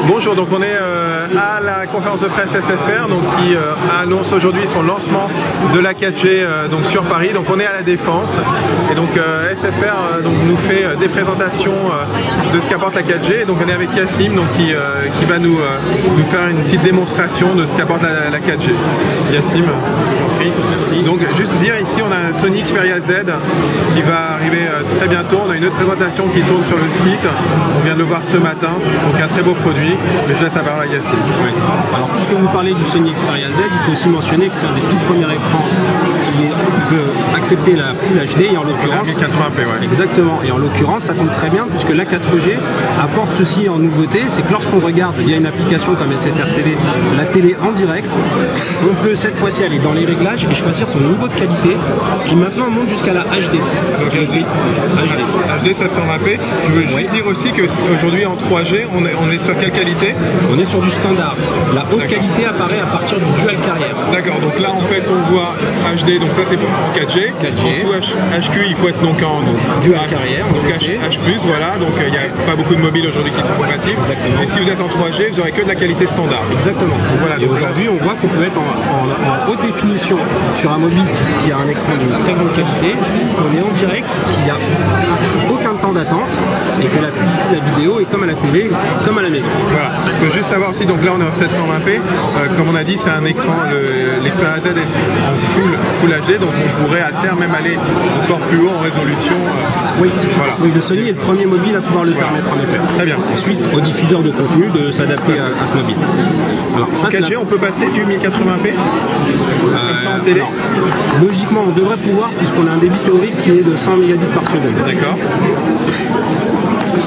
Bonjour, donc on est à la conférence de presse SFR donc, qui annonce aujourd'hui son lancement de la 4G donc, sur Paris. Donc on est à la Défense et donc SFR donc, nous fait des présentations de ce qu'apporte la 4G. Donc on est avec Yassim donc, qui va nous faire une petite démonstration de ce qu'apporte la 4G. Yassim, je vous en prie. Merci. Donc juste dire ici on a un Sony Xperia Z qui va arriver très bientôt. On a une autre présentation qui tourne sur le site. On vient de le voir ce matin. Donc un très beau produit. Mais je laisse la parole à Yassim. Oui. Alors puisque vous parlez du Sony Xperia Z, il faut aussi mentionner que c'est un des tout premiers écrans qui peut accepter la Full HD et en l'occurrence 1080p, ouais. Exactement, et en l'occurrence ça tombe très bien puisque la 4G apporte ceci en nouveauté, c'est que lorsqu'on regarde via une application comme SFR TV la télé en direct, on peut cette fois-ci aller dans les réglages et choisir son niveau de qualité qui maintenant monte jusqu'à la HD. Donc HD 720p. Je veux juste dire aussi qu'aujourd'hui en 3G on est sur quelle qualité? On est sur du standard. La haute qualité apparaît à partir du dual carrière. D'accord, donc là en fait on voit HD, donc ça c'est pour 4G. En dessous HQ il faut être donc en dual carrière, donc H+, voilà, donc il n'y a pas beaucoup de mobiles aujourd'hui qui sont compatibles. Exactement. Et si vous êtes en 3G, vous n'aurez que de la qualité standard. Exactement. Donc, voilà, et aujourd'hui on voit qu'on peut être en haute définition sur un mobile qui a un écran d'une très grande qualité, qu'on est en direct, qu'il n'y a aucun temps d'attente et que la fluidité de la vidéo est comme à la télé, comme à la maison. Voilà. Il faut juste savoir aussi, donc là on est en 720p, comme on a dit c'est un écran, l'Xperia Z est en full HD, donc on pourrait à terme même aller encore plus haut en résolution. Oui, voilà. Oui, le Sony est le premier mobile à pouvoir le permettre en effet. Très bien. Ensuite, aux diffuseurs de contenu de s'adapter à ce mobile. Alors, ça, 4G, on peut passer du 1080p comme ça en télé. Alors, logiquement, on devrait pouvoir puisqu'on a un débit théorique qui est de 100 mégabits par seconde. D'accord.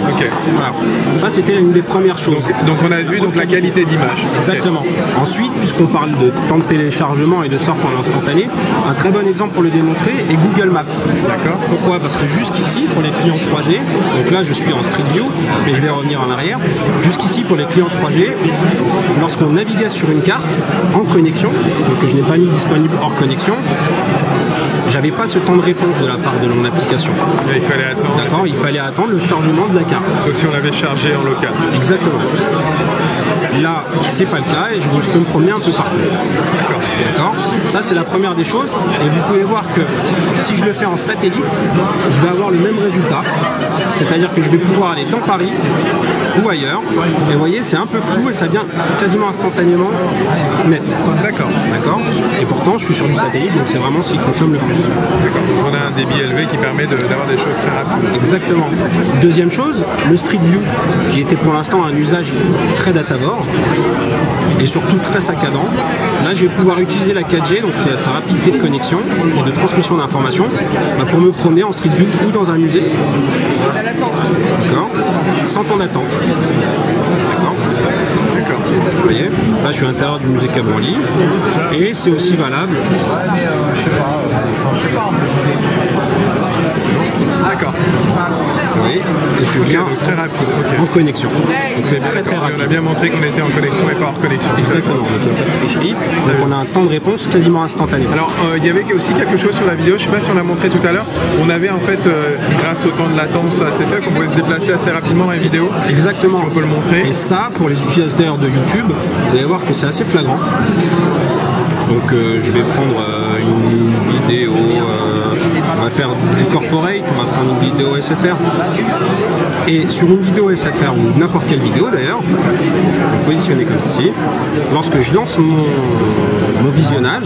Ok. Voilà. Ça c'était une des premières choses. Donc on a vu donc la qualité d'image. Exactement. Okay. Ensuite, puisqu'on parle de temps de téléchargement et de surf en instantané, un très bon exemple pour le démontrer est Google Maps. D'accord. Pourquoi? Parce que jusqu'ici, pour les clients 3G, donc là je suis en Street View, mais je vais revenir en arrière. Jusqu'ici, pour les clients 3G, lorsqu'on naviguait sur une carte en connexion, donc que je n'ai pas mis disponible hors connexion, j'avais pas ce temps de réponse de la part de mon application. Et il fallait attendre. D'accord, il fallait attendre le chargement de la carte. Sauf si on l'avait chargé en local. Exactement. Là, c'est pas le cas et je peux me promener un peu partout. D'accord. Ça, c'est la première des choses. Et vous pouvez voir que si je le fais en satellite, je vais avoir le même résultat. C'est-à-dire que je vais pouvoir aller dans Paris ou ailleurs. Et vous voyez, c'est un peu flou et ça vient quasiment instantanément net. D'accord. D'accord. Et pourtant, je suis sur du satellite, donc c'est vraiment ce qui consomme le plus. D'accord. Donc on a un débit élevé qui permet d'avoir des choses très rapides. Exactement. Deuxième chose, le Street View, qui était pour l'instant un usage très datavore et surtout très saccadant. Là, je vais pouvoir utiliser la 4G, donc sa rapidité de connexion et de transmission d'informations, pour me promener en Street View ou dans un musée. D'accord. Sans temps d'attente. D'accord. Vous voyez, là je suis à l'intérieur du musée Cabroli et c'est aussi valable. D'accord. Oui, et je suis bien très rapide. en connexion. Donc c'est très rapide. On a bien montré qu'on était en connexion et pas hors connexion. Exactement. Donc on a un temps de réponse quasiment instantané. Alors il y avait aussi quelque chose sur la vidéo, je ne sais pas si on l'a montré tout à l'heure, on avait en fait, grâce au temps de latence assez faible, on pouvait se déplacer assez rapidement dans les vidéos. Exactement. Si on peut le montrer. Et ça, pour les utilisateurs de YouTube, vous allez voir que c'est assez flagrant. Donc je vais prendre une vidéo, on va faire du corporate, on va prendre une vidéo SFR. Et sur une vidéo SFR, ou n'importe quelle vidéo d'ailleurs, positionnée comme ceci, lorsque je lance mon visionnage,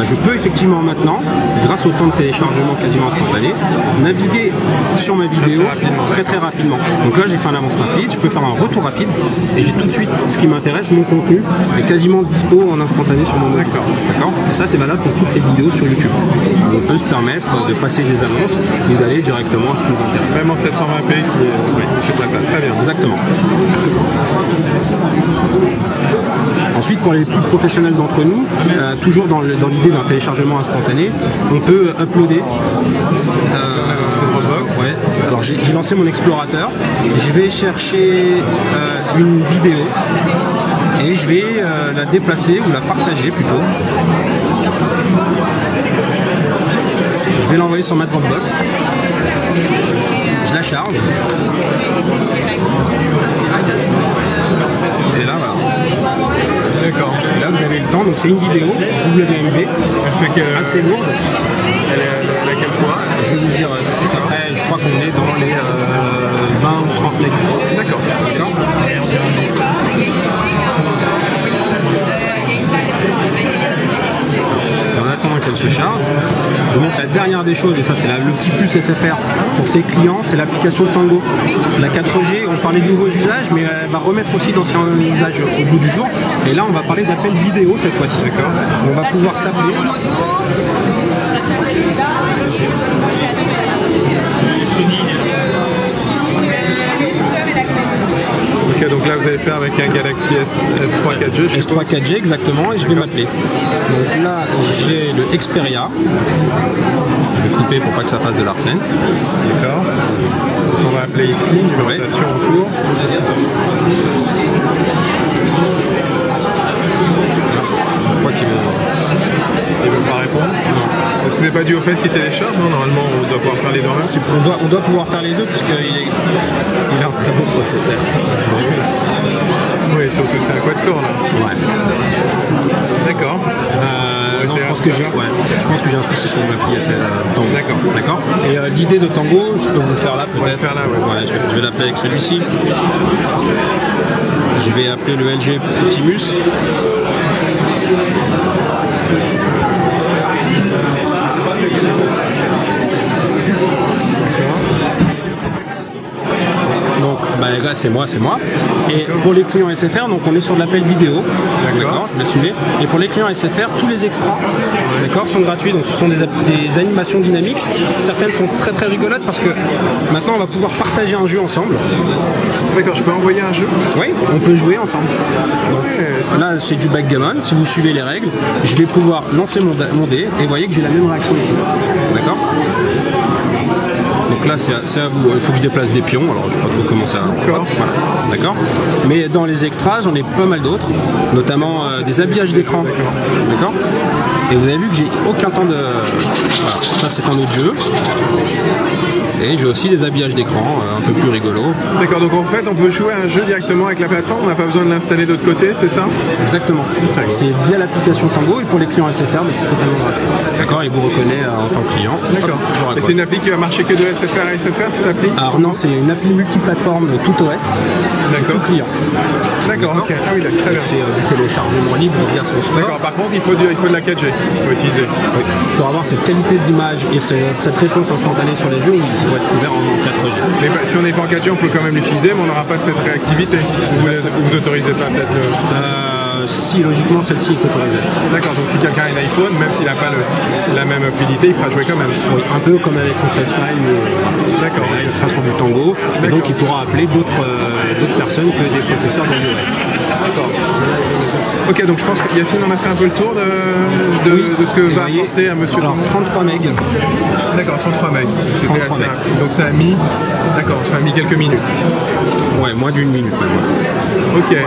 je peux effectivement maintenant, grâce au temps de téléchargement quasiment instantané, naviguer sur ma vidéo très rapidement. Donc là j'ai fait un avance rapide, je peux faire un retour rapide et j'ai tout de suite ce qui m'intéresse, mon contenu est quasiment dispo en instantané sur mon mobile. D'accord. Et ça c'est valable pour toutes les vidéos sur YouTube. On peut se permettre de passer des annonces ou d'aller directement à ce qui nous intéresse. Vraiment 720p qui est très bien. Exactement. Ensuite, pour les plus professionnels d'entre nous, toujours dans l'idée d'un téléchargement instantané, on peut uploader. Ouais. Alors j'ai lancé mon explorateur, je vais chercher une vidéo et je vais la déplacer ou la partager plutôt. Je vais l'envoyer sur ma Dropbox. Je la charge. donc c'est une vidéo WMV assez lourde. Elle est à quel poids? Je vais vous le dire tout de suite après, je crois qu'on est dans les 20 ou 30 mégas. D'accord. En attendant qu'elle se charge, je vous montre la dernière des choses, et ça c'est le petit plus SFR pour ses clients, c'est l'application Tango. La 4G, on parlait de nouveaux usages, mais elle va remettre aussi d'anciens usages au bout du jour. Et là on va parler d'appel vidéo cette fois-ci. D'accord. On va pouvoir s'appeler. Ok, donc là vous allez faire avec un Galaxy S3 4G. S3 4G exactement, et je vais m'appeler. Donc là j'ai le Xperia. Je vais couper pour pas que ça fasse de l'arsène. D'accord. On va appeler ici, numérotation en cours. Je crois qu'il ne veut pas répondre. Non. Ce n'est pas dû au fait qu'il télécharge, non? Normalement on doit pouvoir faire les deux en même. On doit pouvoir faire les deux puisqu'il a un très beau processeur. Oui, surtout c'est un quad-core là. Ouais. D'accord. Non, je pense que j'ai un souci sur mon appli Tango. D'accord. Et l'idée de Tango, je peux vous le faire là peut-être. Faire là, ouais. Je vais l'appeler avec celui-ci. Je vais appeler le LG Optimus. Donc là c'est moi. Et pour les clients SFR, donc on est sur de l'appel vidéo. D'accord, je vais suivre. Et pour les clients SFR, tous les extras sont gratuits. Donc ce sont des animations dynamiques. Certaines sont très très rigolotes parce que maintenant on va pouvoir partager un jeu ensemble. D'accord, je peux envoyer un jeu? Oui, on peut jouer ensemble. Donc, là c'est du backgammon. Si vous suivez les règles, je vais pouvoir lancer mon dé et vous voyez que j'ai la même réaction ici. D'accord. Donc là c'est à vous, il faut que je déplace des pions, alors je ne sais pas trop comment ça. D'accord. Voilà. D'accord. Mais dans les extras, j'en ai pas mal d'autres, notamment des habillages d'écran. D'accord. Et vous avez vu que j'ai aucun temps de. Voilà. Ça c'est un autre jeu. Et j'ai aussi des habillages d'écran un peu plus rigolos. D'accord, donc en fait on peut jouer à un jeu directement avec la plateforme, on n'a pas besoin de l'installer de l'autre côté, c'est ça? Exactement. C'est via l'application Tango et pour les clients SFR, c'est totalement gratuit. D'accord, il vous reconnaît en tant que client. D'accord. Et c'est une appli qui va marcher que de SFR à SFR, cette appli? Alors non, c'est une appli multiplateforme tout OS. D'accord. Tout client. D'accord, ok. Ah oui, très bien. C'est du téléchargement libre via son store. D'accord, par contre il faut de la 4G qu'il faut utiliser. Oui. Pour avoir cette qualité d'image et cette réponse instantanée sur les jeux, il faut être couvert en 4G. Mais si on n'est pas en 4G, on peut quand même l'utiliser, mais on n'aura pas cette réactivité. Vous autorisez pas peut-être si logiquement celle-ci est autorisée. D'accord, donc si quelqu'un a un iPhone, même s'il n'a pas la même fluidité, il pourra jouer quand même. Oui, un peu comme avec son FaceTime. D'accord. Là, il sera sur du Tango, et donc il pourra appeler d'autres personnes que des processeurs de iOS. D'accord. Ok, donc je pense que Yacine en a fait un peu le tour de ce que va apporter à Monsieur. Alors 33 MB. D'accord, 33 MB. C'était assez rapide. Donc ça a mis. D'accord, ça a mis quelques minutes. Ouais, moins d'une minute. Ok.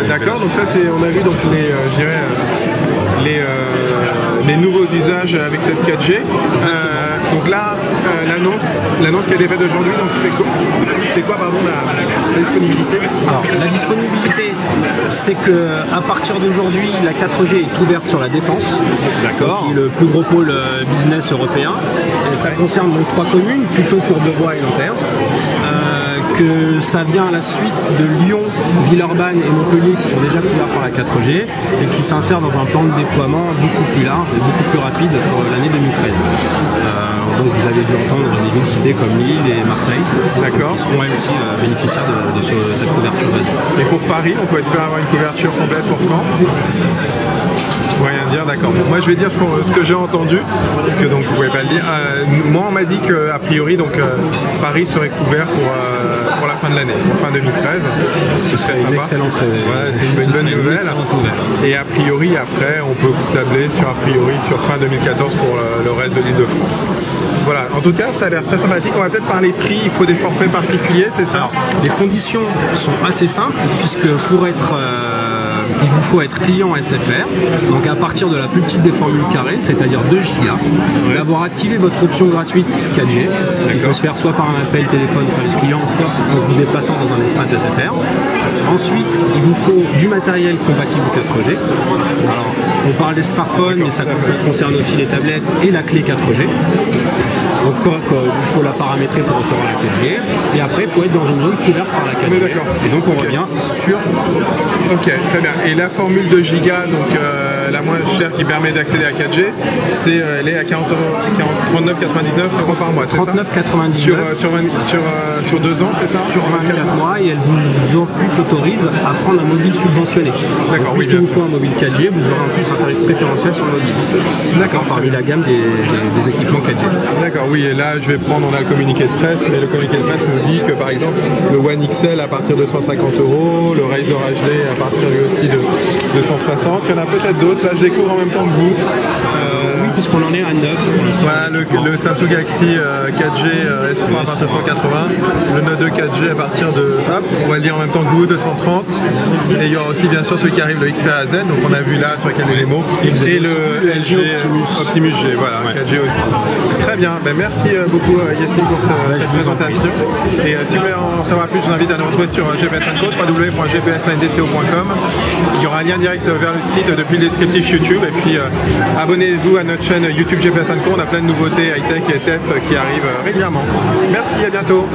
D'accord, donc ça c'est, on a vu donc les nouveaux usages avec cette 4G. Donc là, l'annonce qui a été faite aujourd'hui, donc c'est quoi pardon, la disponibilité? Alors la disponibilité, c'est que à partir d'aujourd'hui, la 4G est ouverte sur la Défense, qui est le plus gros pôle business européen. Et ça concerne donc 3 communes, plutôt Courbevoie et Nanterre. Que ça vient à la suite de Lyon, Villeurbanne et Montpellier qui sont déjà couverts par la 4G et qui s'insèrent dans un plan de déploiement beaucoup plus large et beaucoup plus rapide pour l'année 2013. Donc vous avez dû entendre des villes citées comme Lille et Marseille, qui seront elles aussi bénéficiaires de cette couverture réseau. Et pour Paris, on peut espérer avoir une couverture complète pour quand? Rien dire, d'accord. Bon, moi je vais dire ce que j'ai entendu, parce que donc vous pouvez pas le dire. Moi on m'a dit qu'a priori Paris serait couvert pour la fin de l'année, pour fin 2013. Ce serait une excellente c'est une bonne nouvelle. Et a priori après on peut tabler sur fin 2014 pour le reste de l'Île-de-France. Voilà, en tout cas ça a l'air très sympathique. On va peut-être parler prix, il faut des forfaits particuliers, c'est ça? Alors, les conditions sont assez simples puisque pour être il vous faut être client SFR, donc à partir de la plus petite des formules carrées, c'est-à-dire 2 Go, d'avoir activé votre option gratuite 4G, qui peut se faire soit par un appel téléphone service client, soit en vous déplaçant dans un espace SFR. Ensuite, il vous faut du matériel compatible 4G. Alors, on parle des smartphones, mais ça concerne aussi les tablettes et la clé 4G. Donc il faut la paramétrer pour recevoir la 4G. Et après, il faut être dans une zone couverte par la 4G. Et donc on revient sur... Ok, très bien. Et la formule de giga, donc la moins chère qui permet d'accéder à 4G, elle est à 39,99 € par mois, c'est ça? 39,99 sur 2 ans, c'est ça? Sur 24 mois, et elle vous en plus autorise à prendre un mobile subventionné. D'accord, oui. Puisqu'il vous faut un mobile 4G, vous aurez en plus un tarif préférentiel sur le mobile. D'accord. Parmi la gamme des équipements 4G. D'accord, oui, et là je vais prendre, on a le communiqué de presse, mais le communiqué de presse nous dit que par exemple le One XL à partir de 150 €, le Razr HD à partir lui aussi de 260. Il y en a peut-être d'autres, là je découvre en même temps que vous. Oui, puisqu'on en est à 9. Voilà, le Samsung Galaxy 4G S3 à partir de 180, le Note 2 4G à partir de, hop, on va le dire en même temps que vous, 230. Et il y aura aussi bien sûr celui qui arrive, le Xperia Z, donc on a vu là sur lequel est les mots, et le LG Optimus G, voilà, 4G aussi. Très bien, ben, merci beaucoup Yacine pour cette présentation. Et si vous voulez en savoir plus, je vous invite à nous retrouver sur GPS & Co, www.gpsndco.com. Il y aura un lien direct vers le site depuis le descriptif YouTube. Et puis abonnez-vous à notre chaîne YouTube GPS & Co. On a plein de nouveautés high-tech et tests qui arrivent régulièrement. Merci, à bientôt.